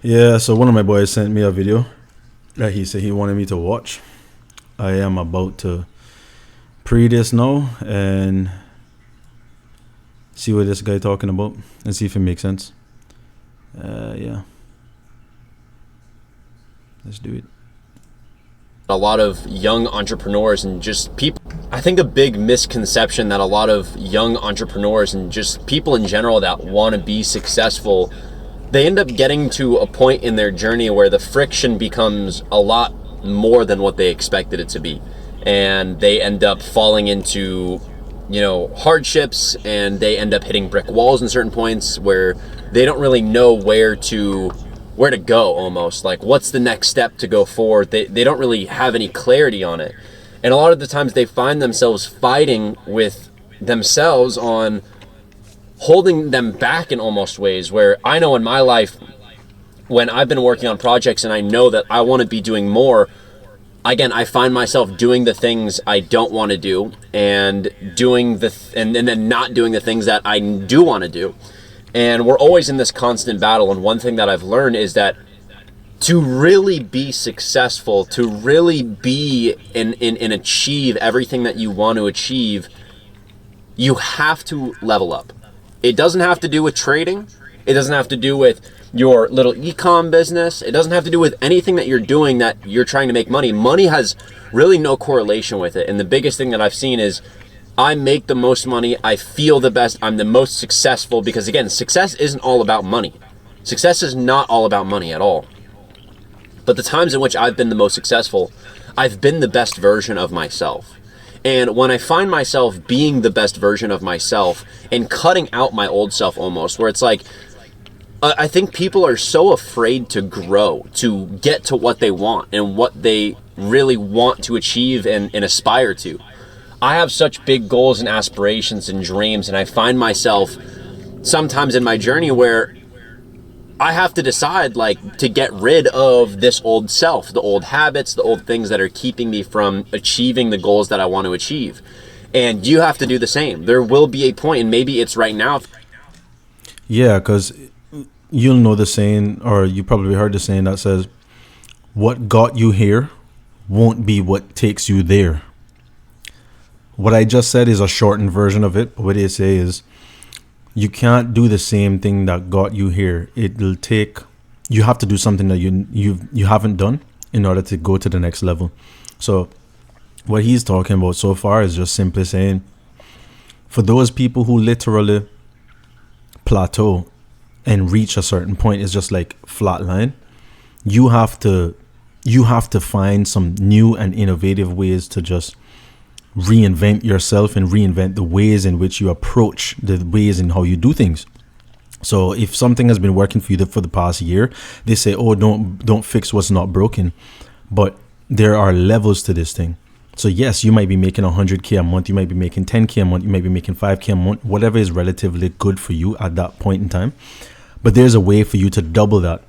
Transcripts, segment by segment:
Yeah, so one of my boys sent me a video that he said he wanted me to watch. I am about to pre this now and see what this guy talking about and see if it makes sense. Yeah, let's do it. A lot of young entrepreneurs and just people, I think a big misconception that a lot of young entrepreneurs and just people in general that want to be successful, they end up getting to a point in their journey where the friction becomes a lot more than what they expected it to be, and they end up falling into hardships, and they end up hitting brick walls in certain points where they don't really know where to go, almost like what's the next step to go forward. They don't really have any clarity on it, and a lot of the times they find themselves fighting with themselves on holding them back in almost ways where I know in my life when I've been working on projects and I know that I want to be doing more, again, I find myself doing the things I don't want to do and doing and then not doing the things that I do want to do. And we're always in this constant battle. And one thing that I've learned is that to really be successful, to really be and achieve everything that you want to achieve, you have to level up. It doesn't have to do with trading. It doesn't have to do with your little e-com business. It doesn't have to do with anything that you're doing that you're trying to make money. Money has really no correlation with it. And the biggest thing that I've seen is I make the most money. I feel the best. I'm the most successful because, again, success isn't all about money. Success is not all about money at all. But the times in which I've been the most successful, I've been the best version of myself. And when I find myself being the best version of myself and cutting out my old self almost, where it's like, I think people are so afraid to grow, to get to what they want and what they really want to achieve and aspire to. I have such big goals and aspirations and dreams, and I find myself sometimes in my journey where I have to decide, like, to get rid of this old self, the old habits, the old things that are keeping me from achieving the goals that I want to achieve. And you have to do the same. There will be a point, and maybe it's right now. Yeah, because you'll know the saying, or you probably heard the saying that says, what got you here won't be what takes you there. What I just said is a shortened version of it. What they say is, you can't do the same thing that got you here. You have to do something that you haven't done in order to go to the next level. So what he's talking about so far is just simply saying, for those people who literally plateau and reach a certain point, it's just like flat line. You have to find some new and innovative ways to just reinvent yourself and reinvent the ways in which you approach the ways in how you do things. So if something has been working for you for the past year, they say, oh, don't fix what's not broken. But there are levels to this thing. So yes, you might be making 100K a month, you might be making 10K a month, you might be making 5K a month, whatever is relatively good for you at that point in time. But there's a way for you to double that.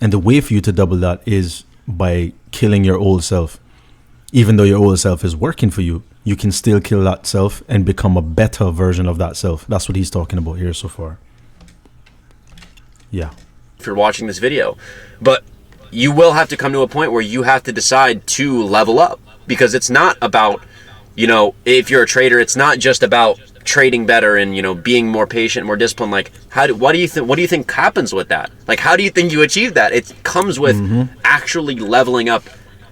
And the way for you to double that is by killing your old self. Even though your old self is working for you, you can still kill that self and become a better version of that self. That's what he's talking about here so far. Yeah. If you're watching this video, but you will have to come to a point where you have to decide to level up, because it's not about, if you're a trader, it's not just about trading better and, being more patient, more disciplined. Like, what do you think happens with that? Like, how do you think you achieve that? It comes with actually leveling up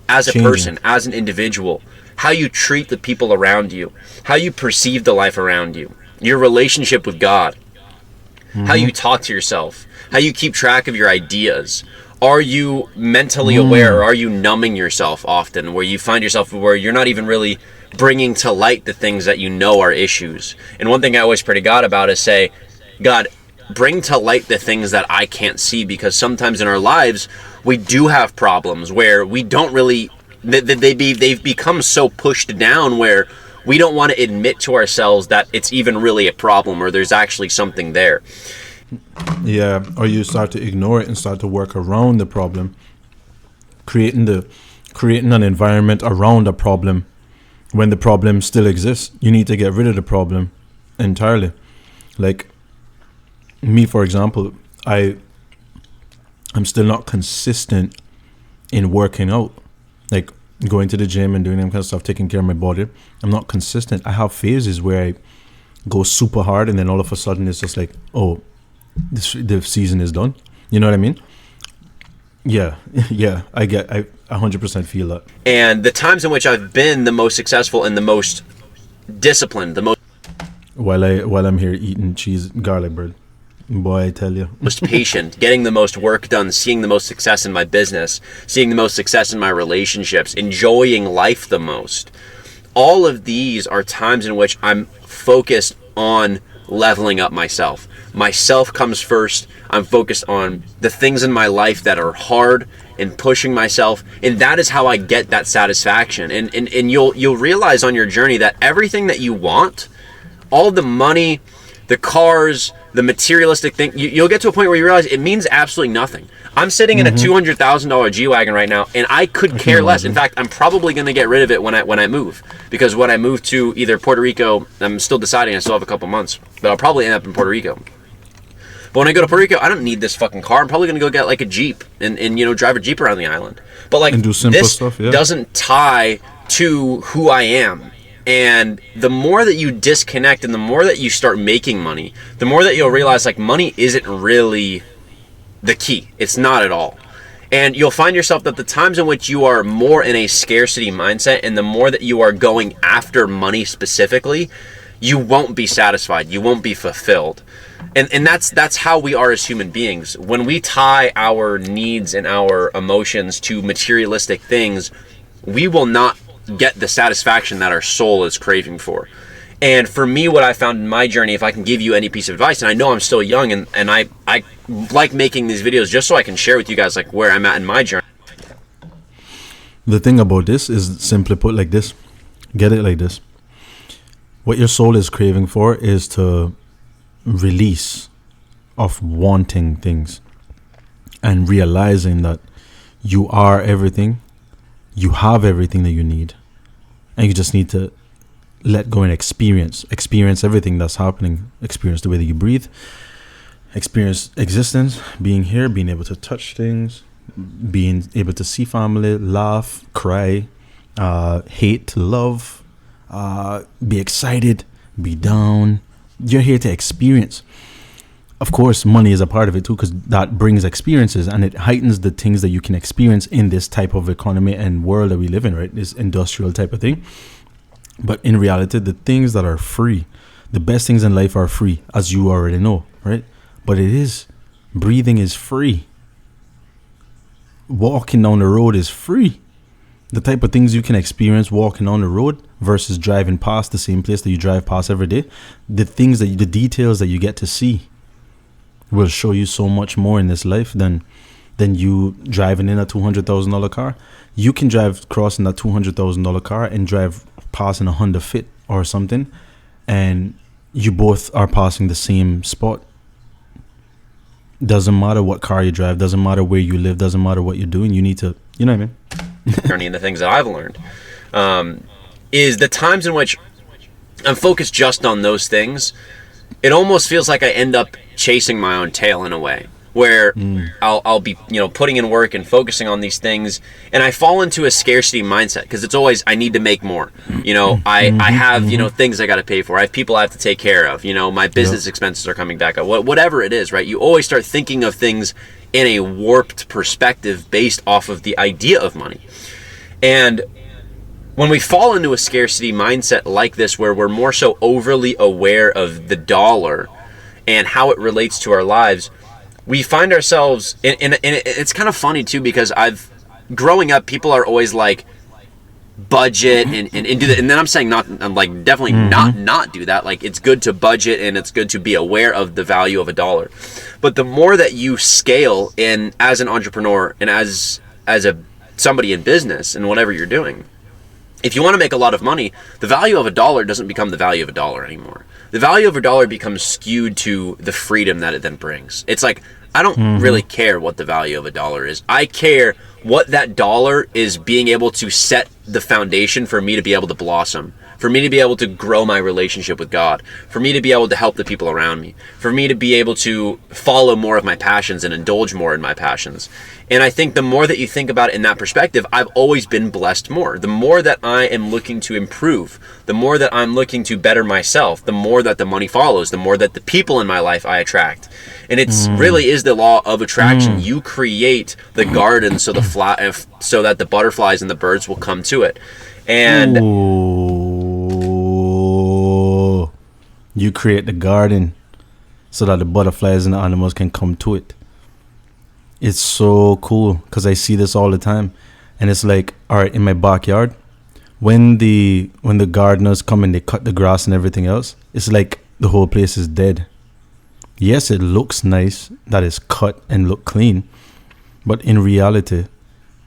as a person, as an individual, how you treat the people around you, how you perceive the life around you, your relationship with God, how you talk to yourself, how you keep track of your ideas. Are you mentally aware, or are you numbing yourself often, where you find yourself where you're not even really bringing to light the things that you know are issues? And one thing I always pray to God about is say, God, bring to light the things that I can't see, because sometimes in our lives we do have problems where we don't really, they've become so pushed down where we don't want to admit to ourselves that it's even really a problem, or there's actually something there. Yeah, or you start to ignore it and start to work around the problem, creating an environment around a problem when the problem still exists. You need to get rid of the problem entirely. Like me, for example, I I'm still not consistent in working out, like going to the gym and doing that kind of stuff, taking care of my body. I'm not consistent. I have phases where I go super hard, and then all of a sudden it's just like, oh, the season is done. You know what I mean? Yeah, yeah. I 100% feel that. And the times in which I've been the most successful and the most disciplined, the most while I'm here eating cheese garlic bread. Boy, I tell you. Most patient, getting the most work done, seeing the most success in my business, seeing the most success in my relationships, enjoying life the most. All of these are times in which I'm focused on leveling up myself. Myself comes first. I'm focused on the things in my life that are hard and pushing myself, and that is how I get that satisfaction. And you'll realize on your journey that everything that you want, all the money, the cars, the materialistic thing, you'll get to a point where you realize it means absolutely nothing. I'm sitting in a $200,000 G-Wagon right now, and I could care less. In fact, I'm probably going to get rid of it when I move, because when I move to either Puerto Rico, I'm still deciding. I still have a couple months, but I'll probably end up in Puerto Rico. But when I go to Puerto Rico, I don't need this fucking car. I'm probably going to go get like a Jeep and drive a Jeep around the island. But like, and do simple this stuff, yeah. doesn't tie to who I am. And the more that you disconnect and the more that you start making money, the more that you'll realize like money isn't really the key. It's not at all. And you'll find yourself that the times in which you are more in a scarcity mindset and the more that you are going after money specifically, you won't be satisfied. You won't be fulfilled. And that's how we are as human beings. When we tie our needs and our emotions to materialistic things, we will not get the satisfaction that our soul is craving for. And for me, what I found in my journey, if I can give you any piece of advice, and I know I'm still young, and I like making these videos just so I can share with you guys like where I'm at in my journey. The thing about this is simply put like this. Get it like this. What your soul is craving for is to release of wanting things and realizing that you are everything. You have everything that you need, and you just need to let go and experience everything that's happening. Experience the way that you breathe, experience existence, being here, being able to touch things, being able to see family, laugh, cry, hate, love, be excited, be down. You're here to experience. Of course, money is a part of it too, because that brings experiences and it heightens the things that you can experience in this type of economy and world that we live in, right? This industrial type of thing. But in reality, the things that are free, the best things in life are free, as you already know, right? But it is. Breathing is free. Walking down the road is free. The type of things you can experience walking on the road versus driving past the same place that you drive past every day, the details that you get to see will show you so much more in this life than you driving in a $200,000 car. You can drive crossing that $200,000 car and drive passing a Honda Fit or something, and you both are passing the same spot. Doesn't matter what car you drive, doesn't matter where you live, doesn't matter what you're doing. You need to, you know what I mean? Journey and the things that I've learned is the times in which I'm focused just on those things. It almost feels like I end up chasing my own tail in a way, where I'll be putting in work and focusing on these things, and I fall into a scarcity mindset because it's always I need to make more. I have things I got to pay for. I have people I have to take care of. My business expenses are coming back up. Whatever it is, right? You always start thinking of things in a warped perspective based off of the idea of money. And when we fall into a scarcity mindset like this, where we're more so overly aware of the dollar and how it relates to our lives, we find ourselves, and it's kind of funny too, because growing up, people are always like, budget and do that. And then I'm saying definitely not do that. Like, it's good to budget and it's good to be aware of the value of a dollar. But the more that you scale as an entrepreneur and as somebody in business and whatever you're doing, if you want to make a lot of money, the value of a dollar doesn't become the value of a dollar anymore. The value of a dollar becomes skewed to the freedom that it then brings. It's like, I don't really care what the value of a dollar is. I care what that dollar is being able to set the foundation for me to be able to blossom, for me to be able to grow my relationship with God, for me to be able to help the people around me, for me to be able to follow more of my passions and indulge more in my passions. And I think the more that you think about it in that perspective, I've always been blessed more. The more that I am looking to improve, the more that I'm looking to better myself, the more that the money follows, the more that the people in my life I attract. And it's really is the law of attraction. You create the garden so so that the butterflies and the birds will come to it. And Ooh. You create the garden so that the butterflies and the animals can come to it. It's so cool because I see this all the time. And it's like, all right, in my backyard, when the gardeners come and they cut the grass and everything else, it's like the whole place is dead. Yes, it looks nice that it's cut and look clean, but in reality,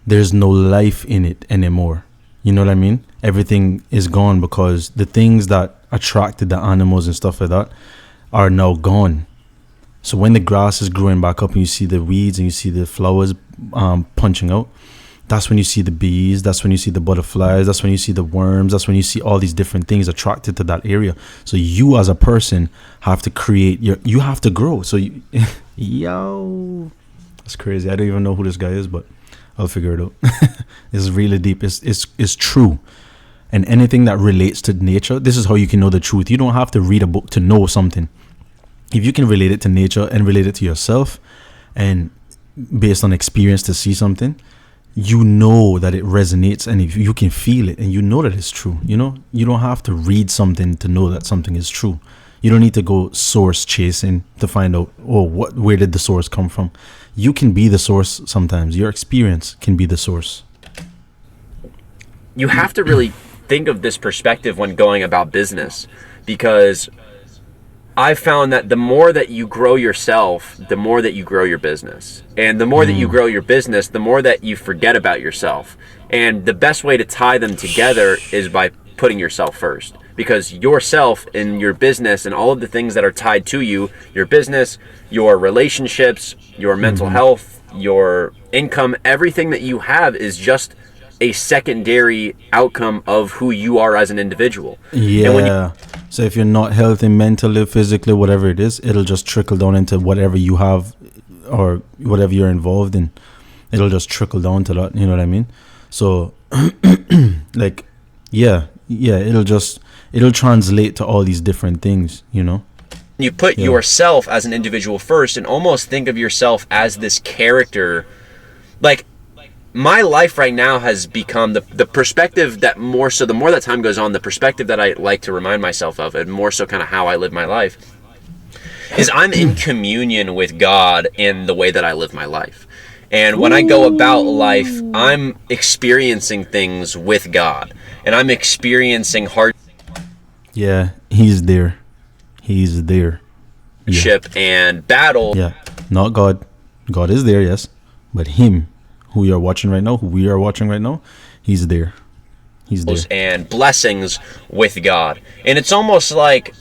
there's no life in it anymore. You know what I mean? Everything is gone because the things that attracted the animals and stuff like that are now gone. So when the grass is growing back up and you see the weeds and you see the flowers punching out, that's when you see the bees, that's when you see the butterflies, that's when you see the worms, that's when you see all these different things attracted to that area. So you as a person have to create you have to grow. So yo, that's crazy. I don't even know who this guy is, but I'll figure it out. It's really deep. It's true. And anything that relates to nature, this is how you can know the truth. You don't have to read a book to know something. If you can relate it to nature and relate it to yourself and based on experience to see something, you know that it resonates and if you can feel it and you know that it's true. You know, you don't have to read something to know that something is true. You don't need to go source chasing to find out, where did the source come from? You can be the source sometimes. Your experience can be the source. You have to really think of this perspective when going about business, because I've found that the more that you grow yourself, the more that you grow your business. And the more that you grow your business, the more that you forget about yourself. And the best way to tie them together is by putting yourself first. Because yourself and your business and all of the things that are tied to you, your business, your relationships, your mental health, your income, everything that you have is just a secondary outcome of who you are as an individual. Yeah. So if you're not healthy mentally, physically, whatever it is, it'll just trickle down into whatever you have or whatever you're involved in. It'll just trickle down to that. You know what I mean? So like, it'll translate to all these different things, you know? You put yourself as an individual first and almost think of yourself as this character. Like, my life right now has become the perspective that more so, the more that time goes on, the perspective that I like to remind myself of, and more so kind of how I live my life, is I'm in communion with God in the way that I live my life. And when I go about life, I'm experiencing things with God, and I'm experiencing Yeah, he's there. He's there. hardship and battle. Yeah, not God. God is there, yes, but him, who we are watching right now, he's there. He's there. And blessings with God. And it's almost like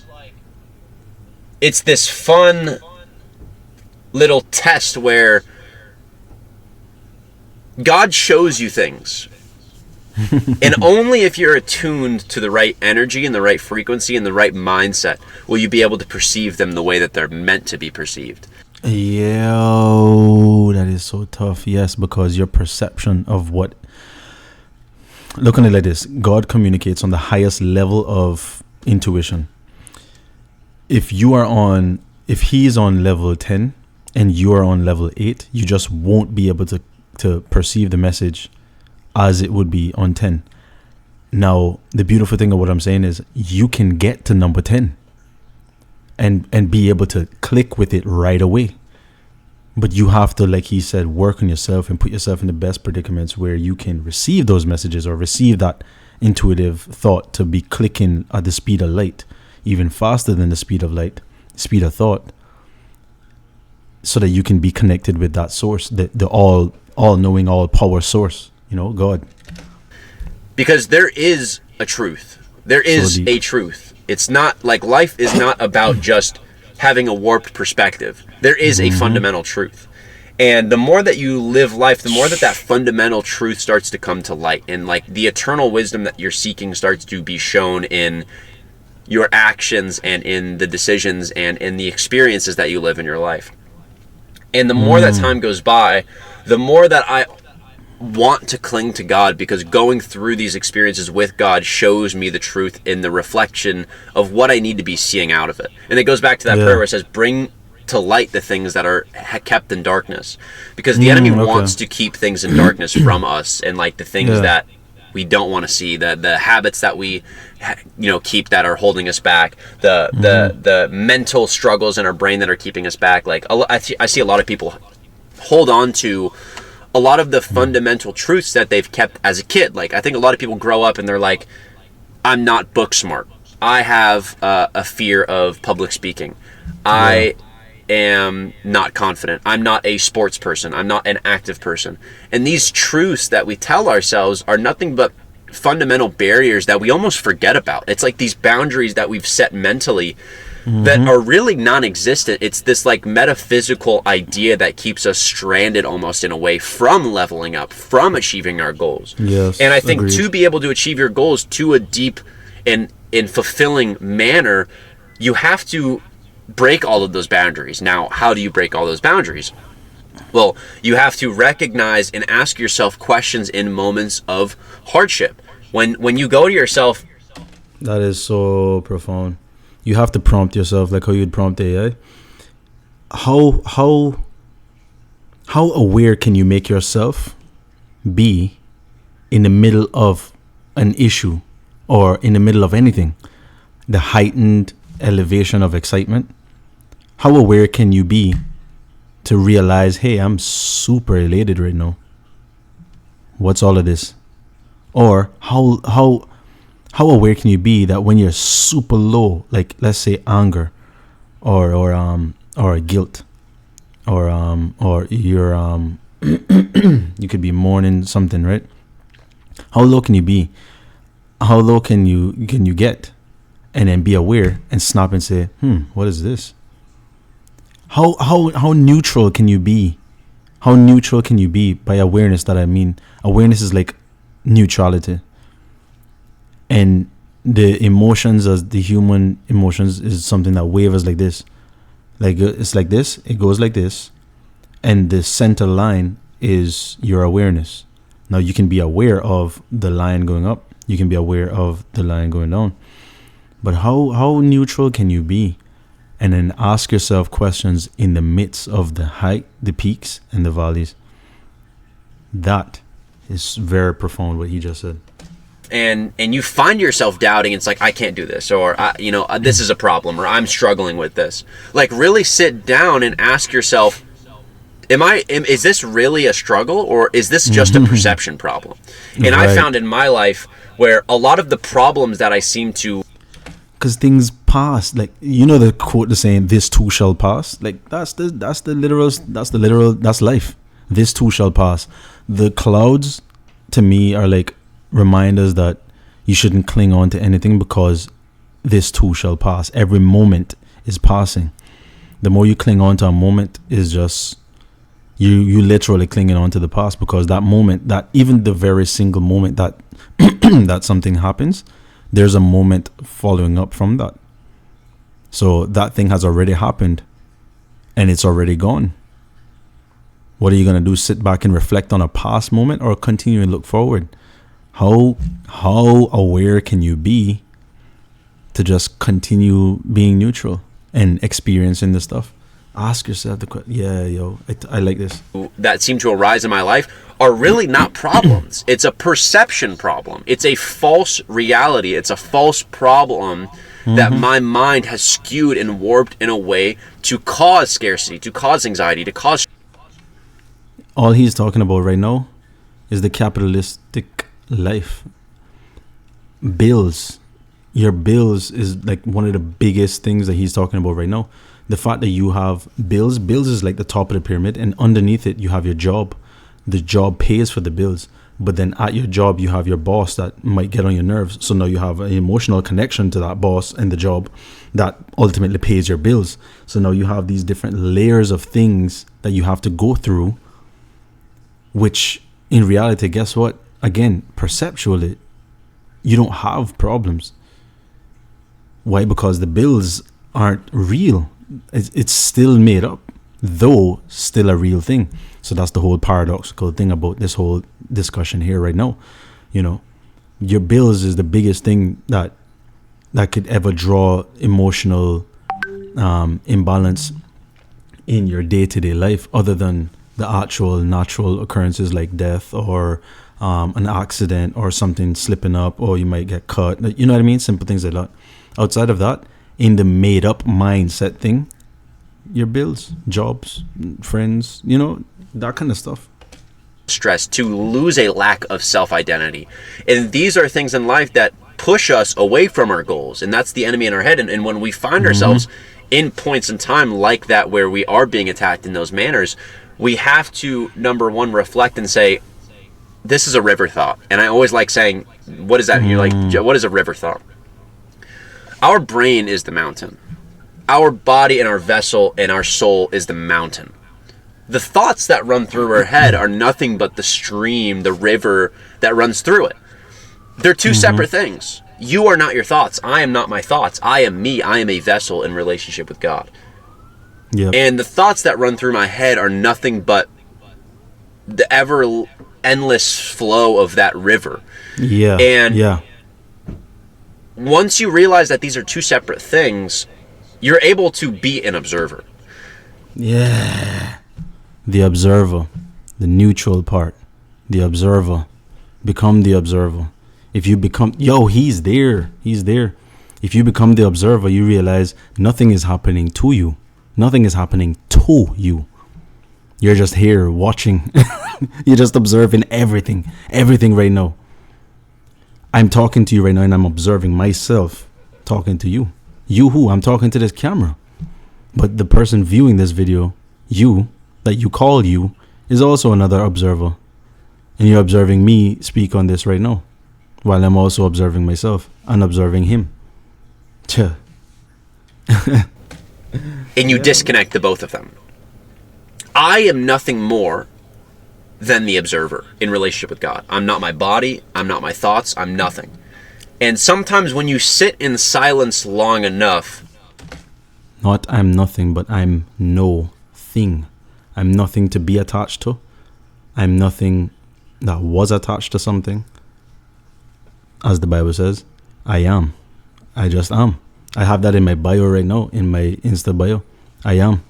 it's this fun little test where God shows you things. And only if you're attuned to the right energy and the right frequency and the right mindset will you be able to perceive them the way that they're meant to be perceived. Yo, that is so tough. Yes, because your perception of what, look at it like this: God communicates on the highest level of intuition. If he's on level 10 and you are on level 8, you just won't be able to perceive the message as it would be on 10. Now, the beautiful thing of what I'm saying is you can get to number 10 and be able to click with it right away. But you have to, like he said, work on yourself and put yourself in the best predicaments where you can receive those messages or receive that intuitive thought to be clicking at the speed of light, even faster than the speed of light, speed of thought, so that you can be connected with that source, the all-knowing, all-power source, God. Because there is a truth. There is a truth. It's not like life is not about just having a warped perspective. There is a fundamental truth. And the more that you live life, the more that that fundamental truth starts to come to light, and like the eternal wisdom that you're seeking starts to be shown in your actions and in the decisions and in the experiences that you live in your life. And the more that time goes by, the more that I want to cling to God, because going through these experiences with God shows me the truth in the reflection of what I need to be seeing out of it. And it goes back to that prayer where it says, bring to light the things that are kept in darkness, because the enemy wants to keep things in darkness from us, and like the things that we don't want to see, the habits that we keep that are holding us back, the mental struggles in our brain that are keeping us back. Like I see a lot of people hold on to a lot of the fundamental truths that they've kept as a kid. Like I think a lot of people grow up and they're like, I'm not book smart, I have a fear of public speaking, I am not confident, I'm not a sports person, I'm not an active person. And these truths that we tell ourselves are nothing but fundamental barriers that we almost forget about. It's like these boundaries that we've set mentally that are really non-existent. It's this like metaphysical idea that keeps us stranded almost in a way from leveling up, from achieving our goals. Yes, and I think agreed. to be able to achieve your goals to a deep and fulfilling manner, you have to break all of those boundaries. Now, how do you break all those boundaries? Well, you have to recognize and ask yourself questions in moments of hardship. When you go to yourself, that is so profound. You have to prompt yourself like how you'd prompt AI. How aware can you make yourself be in the middle of an issue or in the middle of anything? The heightened elevation of excitement. How aware can you be to realize, hey, I'm super elated right now. What's all of this? Or how aware can you be that when you're super low, like let's say anger, or guilt, or you're you could be mourning something, right? How low can you be? How low can you get, and then be aware and snap and say, what is this? How neutral can you be? How neutral can you be by awareness? That I mean, awareness is like neutrality. And the emotions, as the human emotions, is something that wavers like this. Like it's like this, it goes like this, and the center line is your awareness. Now you can be aware of the line going up, you can be aware of the line going down, but how neutral can you be? And then ask yourself questions in the midst of the height, the peaks, and the valleys. That is very profound, what he just said. And you find yourself doubting. It's like, I can't do this, or this is a problem, or I'm struggling with this. Like, really sit down and ask yourself, is this really a struggle, or is this just a perception problem? And I found in my life where a lot of the problems that I seem to, because things pass, like, the quote, the saying, this too shall pass. Like, that's life. This too shall pass. The clouds to me are like reminders that you shouldn't cling on to anything, because this too shall pass. Every moment is passing. The more you cling on to a moment is just you literally clinging on to the past, because that moment, that even the very single moment that that something happens, there's a moment following up from that. So that thing has already happened and it's already gone. What are you going to do? Sit back and reflect on a past moment, or continue and look forward? How aware can you be to just continue being neutral and experiencing the stuff? Ask yourself the question. I like this. That seem to arise in my life are really not problems. It's a perception problem. It's a false reality. It's a false problem that my mind has skewed and warped in a way to cause scarcity, to cause anxiety, to cause... All he's talking about right now is the capitalistic life. Bills. Your bills is like one of the biggest things that he's talking about right now. The fact that you have bills is like the top of the pyramid, and underneath it you have your job. The job pays for the bills. But then at your job, you have your boss that might get on your nerves. So now you have an emotional connection to that boss and the job that ultimately pays your bills. So now you have these different layers of things that you have to go through, which in reality, guess what? Again, perceptually, you don't have problems. Why? Because the bills aren't real. It's still made up, though still a real thing. So that's the whole paradoxical thing about this whole discussion here right now. You know, your bills is the biggest thing that could ever draw emotional imbalance in your day-to-day life, other than the actual natural occurrences like death or an accident or something slipping up, or you might get cut. You know what I mean? Simple things like that. Outside of that, in the made-up mindset thing, your bills, jobs, friends, you know, that kind of stuff. Stress, to lose a lack of self-identity. And these are things in life that push us away from our goals. And that's the enemy in our head. And when we find ourselves in points in time like that, where we are being attacked in those manners, we have to, number one, reflect and say, this is a river thought. And I always like saying, what does that mean? You're like, what is a river thought? Our brain is the mountain. Our body and our vessel and our soul is the mountain. The thoughts that run through our head are nothing but the stream, the river that runs through it. They're two separate things. You are not your thoughts. I am not my thoughts. I am me. I am a vessel in relationship with God. Yep. And the thoughts that run through my head are nothing but the ever endless flow of that river. Yeah. And once you realize that these are two separate things, you're able to be an observer. Yeah. The observer, the neutral part, the observer. Become the observer. If you become, he's there. He's there. If you become the observer, you realize nothing is happening to you. Nothing is happening to you. You're just here watching. You're just observing everything right now. I'm talking to you right now, and I'm observing myself talking to you. You who? I'm talking to this camera. But the person viewing this video, you, that you call you, is also another observer. And you're observing me speak on this right now, while I'm also observing myself and observing him. And you disconnect the both of them. I am nothing more than the observer in relationship with God. I'm not my body. I'm not my thoughts. I'm nothing. And sometimes when you sit in silence long enough... Not I'm nothing, but I'm no thing. I'm nothing to be attached to. I'm nothing that was attached to something. As the Bible says, I am. I just am. I have that in my bio right now, in my Insta bio. I am.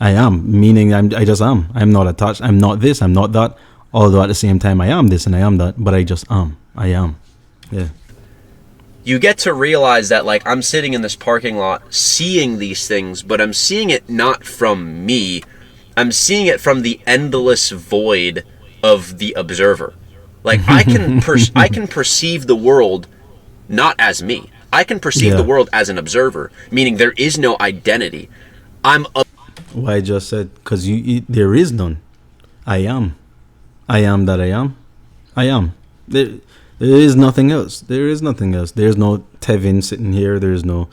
I am, meaning I just am. I'm not attached. I'm not this. I'm not that. Although at the same time, I am this and I am that. But I just am. I am. Yeah. You get to realize that, like, I'm sitting in this parking lot seeing these things, but I'm seeing it not from me. I'm seeing it from the endless void of the observer. Like, I can perceive the world not as me. I can perceive the world as an observer, meaning there is no identity. Why I just said, because there is none. I am. I am that I am. I am. There is nothing else. There is nothing else. There's no Tevin sitting here. There's no.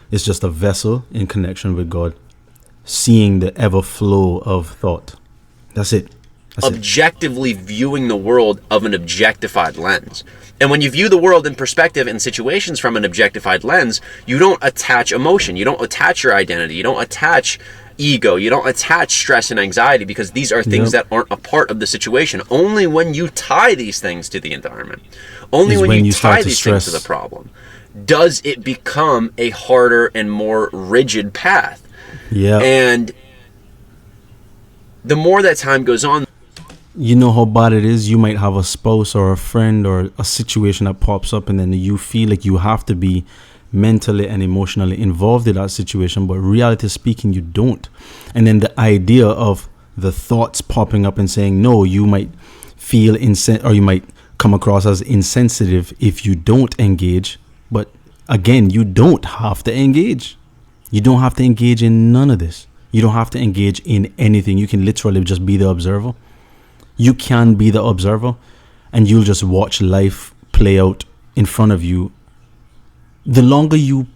It's just a vessel in connection with God, seeing the ever flow of thought. That's it. Objectively viewing the world of an objectified lens. And when you view the world in perspective and situations from an objectified lens, you don't attach emotion. You don't attach your identity. You don't attach ego. You don't attach stress and anxiety, because these are things that aren't a part of the situation. Only when you tie these things to the environment, only when you tie these things to the problem, does it become a harder and more rigid path. Yeah. And the more that time goes on, you know how bad it is. You might have a spouse or a friend or a situation that pops up, and then you feel like you have to be mentally and emotionally involved in that situation, but reality speaking, you don't. And then the idea of the thoughts popping up and saying, no, you might feel or you might come across as insensitive if you don't engage. But again, you don't have to engage. You don't have to engage in none of this. You don't have to engage in anything. You can literally just be the observer. You can be the observer. and you'll just watch life play out in front of you. The longer you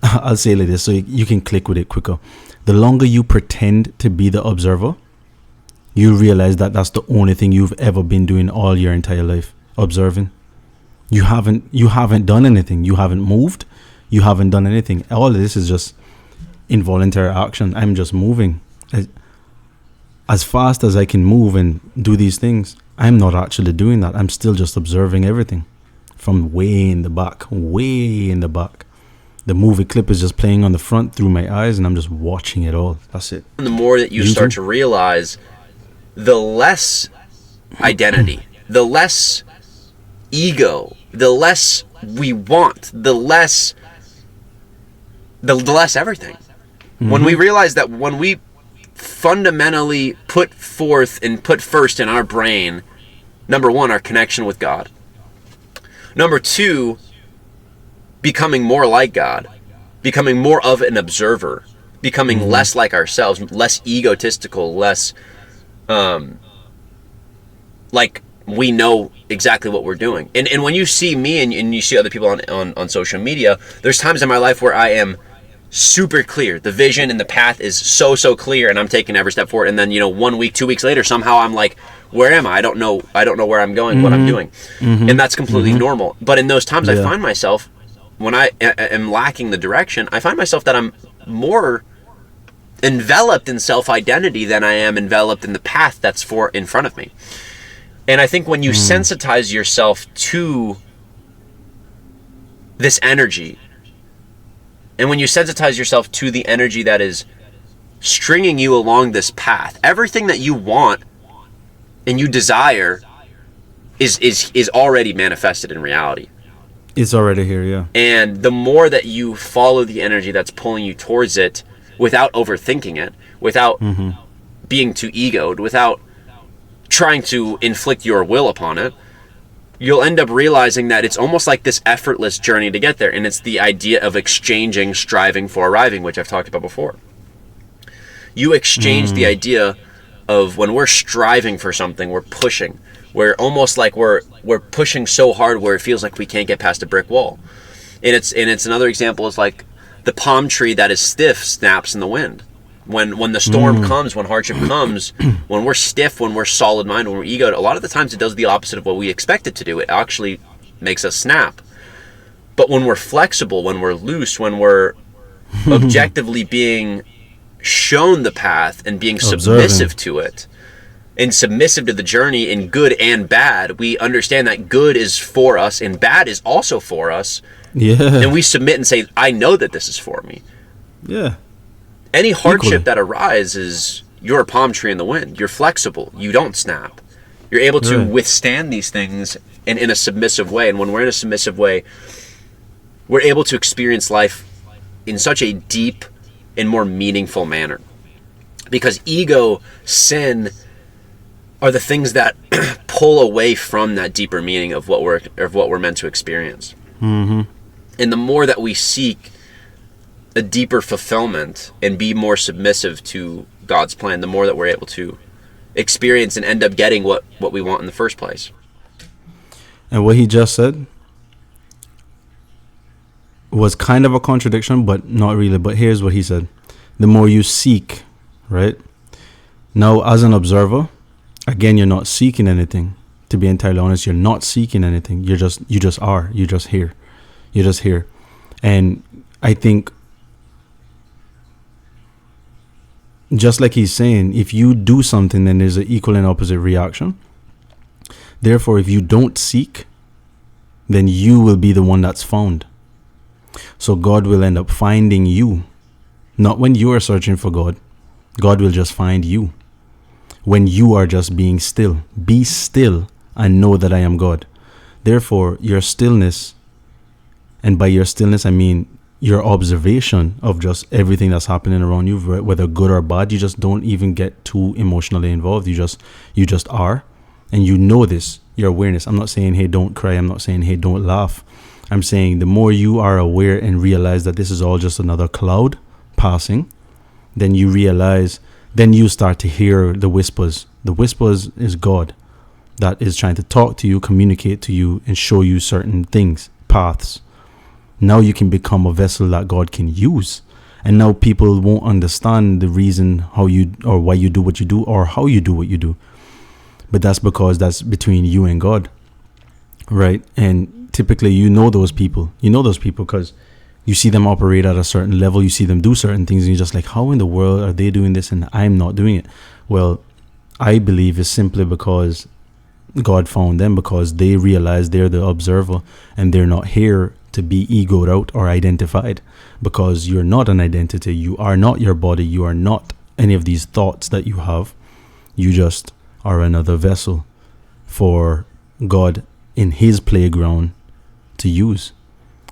I'll say it like this so you can click with it quicker. The longer you pretend to be the observer, you realize that that's the only thing you've ever been doing all your entire life, observing. You haven't done anything. You haven't moved. You haven't done anything. All of this is just involuntary action. I'm just moving. As fast as I can move and do these things, I'm not actually doing that. I'm still just observing everything from way in the back, way in the back. The movie clip is just playing on the front through my eyes, and I'm just watching it all. That's it. The more that you start to realize, the less identity, the less ego, the less we want, the less everything. When we realize that when we fundamentally put forth and put first in our brain, number one, our connection with God. Number two, becoming more like God, becoming more of an observer, becoming less like ourselves, less egotistical, less like we know exactly what we're doing. And when you see me and you see other people on social media, there's times in my life where I am super clear. The vision and the path is so clear, and I'm taking every step forward. And then 1 week, 2 weeks later, somehow I'm like, where am I? I don't know where I'm going, what I'm doing. And that's completely normal. But in those times, I find myself, when I am lacking the direction, I find myself that I'm more enveloped in self-identity than I am enveloped in the path that's in front of me. And I think when you sensitize yourself to this energy, and when you sensitize yourself to the energy that is stringing you along this path, everything that you want and you desire is already manifested in reality. It's already here, yeah. And the more that you follow the energy that's pulling you towards it without overthinking it, without being too egoed, without trying to inflict your will upon it, you'll end up realizing that it's almost like this effortless journey to get there. And it's the idea of exchanging, striving for arriving, which I've talked about before. You exchange the idea of when we're striving for something, we're pushing. We're almost like we're pushing so hard where it feels like we can't get past a brick wall. And it's another example is like the palm tree that is stiff snaps in the wind. When the storm comes, when hardship comes, when we're stiff, when we're solid mind, when we're egoed, a lot of the times it does the opposite of what we expect it to do. It actually makes us snap. But when we're flexible, when we're loose, when we're objectively being shown the path and being submissive to it, and submissive to the journey in good and bad, we understand that good is for us and bad is also for us. Yeah. And we submit and say, I know that this is for me. Yeah. Any hardship that arises, you're a palm tree in the wind. You're flexible. You don't snap. You're able to withstand these things in a submissive way. And when we're in a submissive way, we're able to experience life in such a deep and more meaningful manner. Because ego, sin, are the things that pull away from that deeper meaning of what we're meant to experience. And the more that we seek a deeper fulfillment and be more submissive to God's plan, the more that we're able to experience and end up getting what we want in the first place. And what he just said was kind of a contradiction, but not really. But here's what he said. The more you seek, right? Now, as an observer, again, you're not seeking anything. To be entirely honest, you're not seeking anything. You just are. You're just here. You're just here. And I think, just like he's saying, if you do something, then there's an equal and opposite reaction. Therefore, if you don't seek, then you will be the one that's found. So God will end up finding you. Not when you are searching for God. God will just find you. When you are just being still. Be still and know that I am God. Therefore, your stillness, and by your stillness, I mean your observation of just everything that's happening around you, whether good or bad, you just don't even get too emotionally involved. You just are, and you know this, your awareness. I'm not saying, hey, don't cry. I'm not saying, hey, don't laugh. I'm saying the more you are aware and realize that this is all just another cloud passing, then you realize, then you start to hear the whispers. The whispers is God. that is trying to talk to you, communicate to you, and show you certain things, paths. Now you can become a vessel that God can use. And now people won't understand the reason how you or why you do what you do or how you do what you do. But that's because that's between you and God, right? And typically you know those people because you see them operate at a certain level, you see them do certain things, and you're just like, how in the world are they doing this and I'm not doing it? Well, I believe it's simply because God found them, because they realize they're the observer and they're not here to be egoed out or identified, because you're not an identity. You are not your body. You are not any of these thoughts that you have. You just are another vessel for God in his playground to use.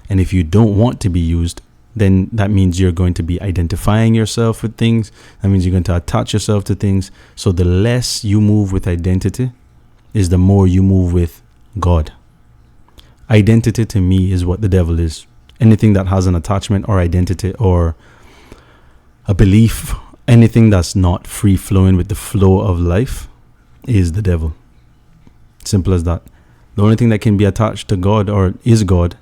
And if you don't want to be used, then that means you're going to be identifying yourself with things. That means you're going to attach yourself to things. So the less you move with identity is the more you move with God. Identity to me is what the devil is. Anything that has an attachment or identity or a belief, anything that's not free flowing with the flow of life is the devil. Simple as that. The only thing that can be attached to God or is God,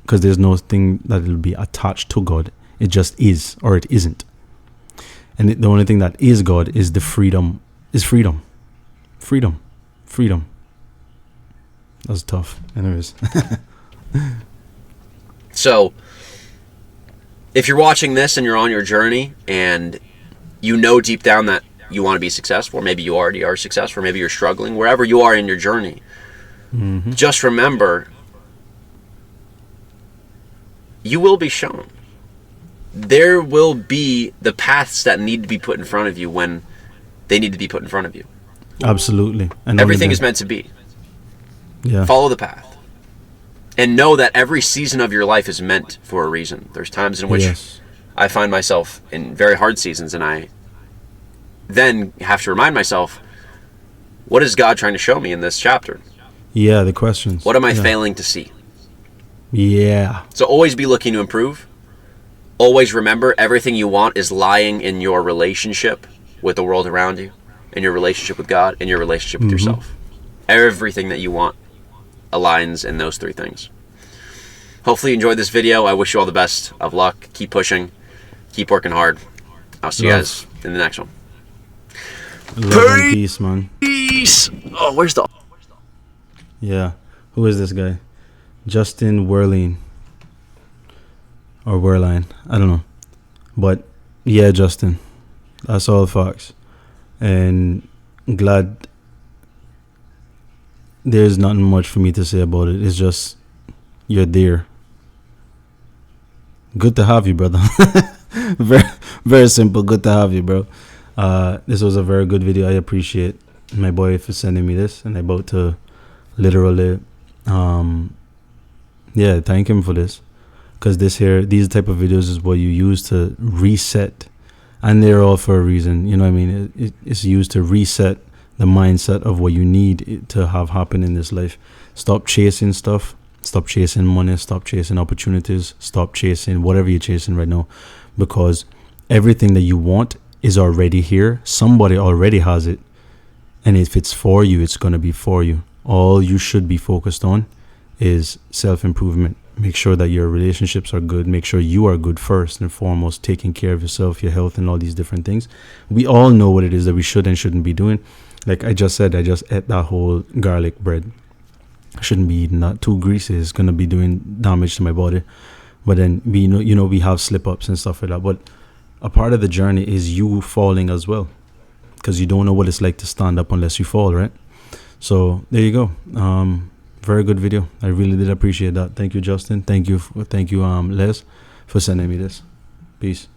because there's no thing that will be attached to God. It just is, or it isn't. And the only thing that is God is the freedom. Freedom. That's tough. Anyways. So, if you're watching this and you're on your journey and you know deep down that you want to be successful, or maybe you already are successful, or maybe you're struggling, wherever you are in your journey, just remember, you will be shown. There will be the paths that need to be put in front of you when they need to be put in front of you. Absolutely. And everything is meant to be. Yeah. Follow the path. And know that every season of your life is meant for a reason. There's times in which I find myself in very hard seasons, and I then have to remind myself, what is God trying to show me in this chapter? Yeah, the questions. What am I failing to see? Yeah. So always be looking to improve. Always remember, everything you want is lying in your relationship with the world around you, in your relationship with God, in your relationship with yourself. Everything that you want aligns in those three things. Hopefully you enjoyed this video. I wish you all the best of luck. Keep pushing. Keep working hard. I'll see you guys in the next one. Love and peace, man. Peace. Oh, where's the... Yeah. Who is this guy? Justin Werlein. Or Werlein. I don't know. But yeah, Justin. That's all facts. And glad there's nothing much for me to say about it. It's just, you're there. Good to have you, brother. very, very simple. Good to have you, bro. This was a very good video. I appreciate my boy for sending me this, and I'm about to literally, thank him for this, because these type of videos is what you use to reset, and they're all for a reason. You know what I mean? It's used to reset the mindset of what you need to have happen in this life. Stop chasing stuff. Stop chasing money. Stop chasing opportunities. Stop chasing whatever you're chasing right now, because everything that you want is already here. Somebody already has it, and if it's for you, it's going to be for you. All you should be focused on is self-improvement. Make sure that your relationships are good. Make sure you are good first and foremost, taking care of yourself, your health, and all these different things. We all know what it is that we should and shouldn't be doing. Like I just said, I just ate that whole garlic bread. I shouldn't be eating that. Too greasy. It's going to be doing damage to my body. But then we know we have slip-ups and stuff like that. But a part of the journey is you falling as well, because you don't know what it's like to stand up unless you fall, right? So there you go. Very good video. I really did appreciate that. Thank you, Justin. Thank you, Les, for sending me this. Peace.